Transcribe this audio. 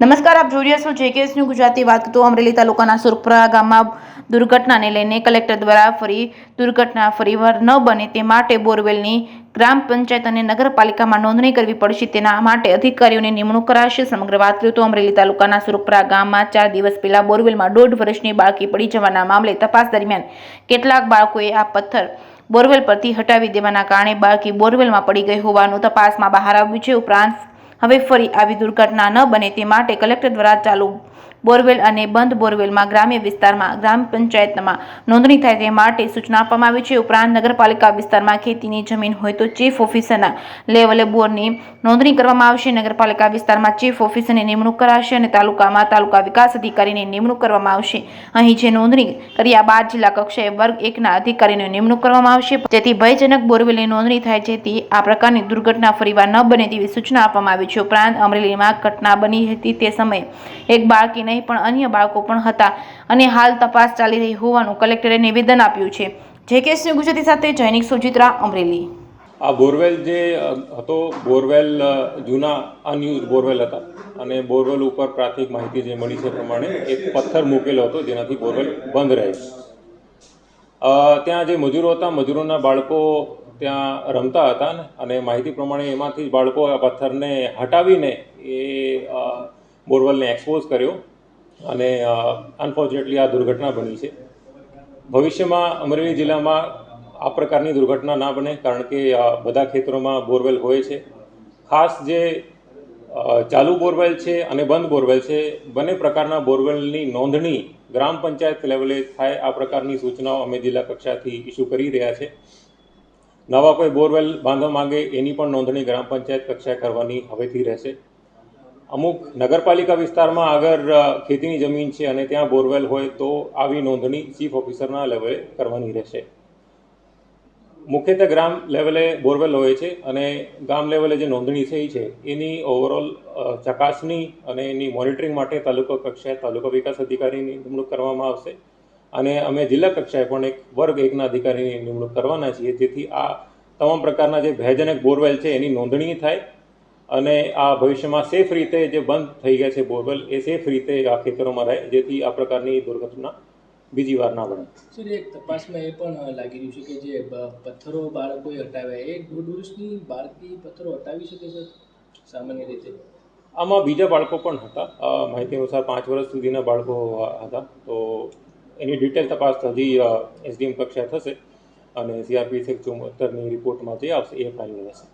નમસ્કાર, આપ જોઈ રહ્યા છો જેકેએસ ન્યૂઝ ગુજરાતી. વાત તો અમરેલી તાલુકાના સુરપરા ગામમાં દુર્ઘટનાને લઈને કલેક્ટર દ્વારા ફરી દુર્ઘટના ફરીવાર ન બને તે માટે બોરવેલની ગ્રામ પંચાયત અને નગરપાલિકામાં નોંધણી કરવી પડશે. તેના માટે અધિકારીઓની નિમણૂક કરાશે. સમગ્ર વાત કરીએ તો અમરેલી તાલુકાના સુરપરા ગામમાં 4 દિવસ પહેલા બોરવેલમાં 1.5 વર્ષની બાળકી પડી જવાના મામલે તપાસ દરમિયાન કેટલાક બાળકોએ આ પથ્થર બોરવેલ પરથી હટાવી દેવાના કારણે બાળકી બોરવેલમાં પડી ગઈ હોવાનું તપાસમાં બહાર આવ્યું છે. ઉપરાંત હવે ફરી આવી દુર્ઘટના ન બને તે માટે કલેક્ટર દ્વારા ચાલુ બોરવેલ અને બંધ બોરવેલમાં ગ્રામ્ય વિસ્તારમાં ગ્રામ પંચાયતમાં નોંધણી થાય તે માટે સૂચના આપવામાં આવી છે. ઉપરાંત નગરપાલિકા વિસ્તારમાં ખેતીની જમીન હોય તો ચીફ ઓફિસરના લેવલે બોરની નોંધણી કરવામાં આવશે. નગરપાલિકા વિસ્તારમાં ચીફ ઓફિસરની નિમણૂક કરાશે અને તાલુકામાં તાલુકા વિકાસ અધિકારીની નિમણૂક કરવામાં આવશે. અહીં જે નોંધણી કર્યા બાદ જિલ્લા કક્ષાએ વર્ગ 1ના અધિકારીની નિમણૂક કરવામાં આવશે, જેથી ભયજનક બોરવેલની નોંધણી થાય, જેથી આ પ્રકારની દુર્ઘટના ફરીવાર ન બને તેવી સૂચના આપવામાં આવી છે. ઉપરાંત અમરેલીમાં ઘટના બની હતી તે સમયે એક બાળકી નહીં પણ અન્ય બાળકો પણ હતા અને હાલ તપાસ ચાલી રહી હોવાનું કલેક્ટરે નિવેદન આપ્યું છે. જેકેએસ ન્યૂઝ ગુજરાતી સાથે જૈનિક સુચિત્રા, અમરેલી. આ બોરવેલ જે હતો, બોરવેલ જૂના અનયુઝ બોરવેલ હતા અને બોરવેલ ઉપર પ્રાથમિક માહિતી જે મળી છે પ્રમાણે એક પથ્થર મૂકેલો હતો જેનાથી બોરવેલ બંધ રહે. ત્યાં જે મજૂરો હતા, મજૂરોના બાળકો ત્યાં રમતા હતા અને માહિતી પ્રમાણે એમાંથી જ બાળકો આ પથ્થરને હટાવીને એ બોરવેલને એક્સપોઝ કર્યો અને અનફોર્ચ્યુનેટલી આ દુર્ઘટના બની છે. ભવિષ્યમાં અમરેલી જિલ્લામાં આ પ્રકારની દુર્ઘટના ના બને, કારણ કે બધા ખેતરોમાં બોરવેલ હોય છે. ખાસ જે ચાલુ બોરવેલ છે અને બંધ બોરવેલ છે, બંને પ્રકારના બોરવેલની નોંધણી ગ્રામ પંચાયત લેવલે થાય આ પ્રકારની સૂચનાઓ અમે જિલ્લા કક્ષાથી ઇસ્યુ કરી રહ્યા છે. નવા કોઈ બોરવેલ બાંધવા માંગે એની પણ નોંધણી ગ્રામ પંચાયત કક્ષાએ કરવાની હવેથી રહેશે. અમુક નગરપાલિકા વિસ્તારમાં આગળ ખેતીની જમીન છે અને ત્યાં બોરવેલ હોય તો આવી નોંધણી ચીફ ઓફિસરના લેવલે કરવાની રહેશે. મુખ્યત્વે ગ્રામ લેવલે બોરવેલ હોય છે અને ગામ લેવલે જે નોંધણી થઈ છે એની ઓવરઓલ ચકાસણી અને એની મોનિટરિંગ માટે તાલુકા કક્ષાએ તાલુકા વિકાસ અધિકારીની નિમણૂક કરવામાં આવશે અને અમે જિલ્લા કક્ષાએ પણ એક વર્ગ 1ના અધિકારીની નિમણૂક કરવાના છીએ, જેથી આ તમામ પ્રકારના જે ભયજનક બોરવેલ છે એની નોંધણી થાય અને આ ભવિષ્યમાં સેફ રીતે જે બંધ થઈ ગયા છે બોરવેલ એ સેફ રીતે આ ખેતરોમાં રહે, જેથી આ પ્રકારની દુર્ઘટના બીજી વાર ના બને. સર, એક તપાસમાં એ પણ લાગી રહ્યું છે કે જે પથ્થરો બાળકોએ હટાવ્યા, એ 1.5 વર્ષની બાળકી પથ્થરો હટાવી શકે છે સામાન્ય રીતે? આમાં બીજા બાળકો પણ હતા. માહિતી અનુસાર 5 વર્ષ સુધીના બાળકો હતા. તો એની ડિટેલ તપાસ હજી એસડીએમ કક્ષાએ થશે અને CRPC 74ની રિપોર્ટમાં જે આવશે એ ફાઇનલ રહેશે.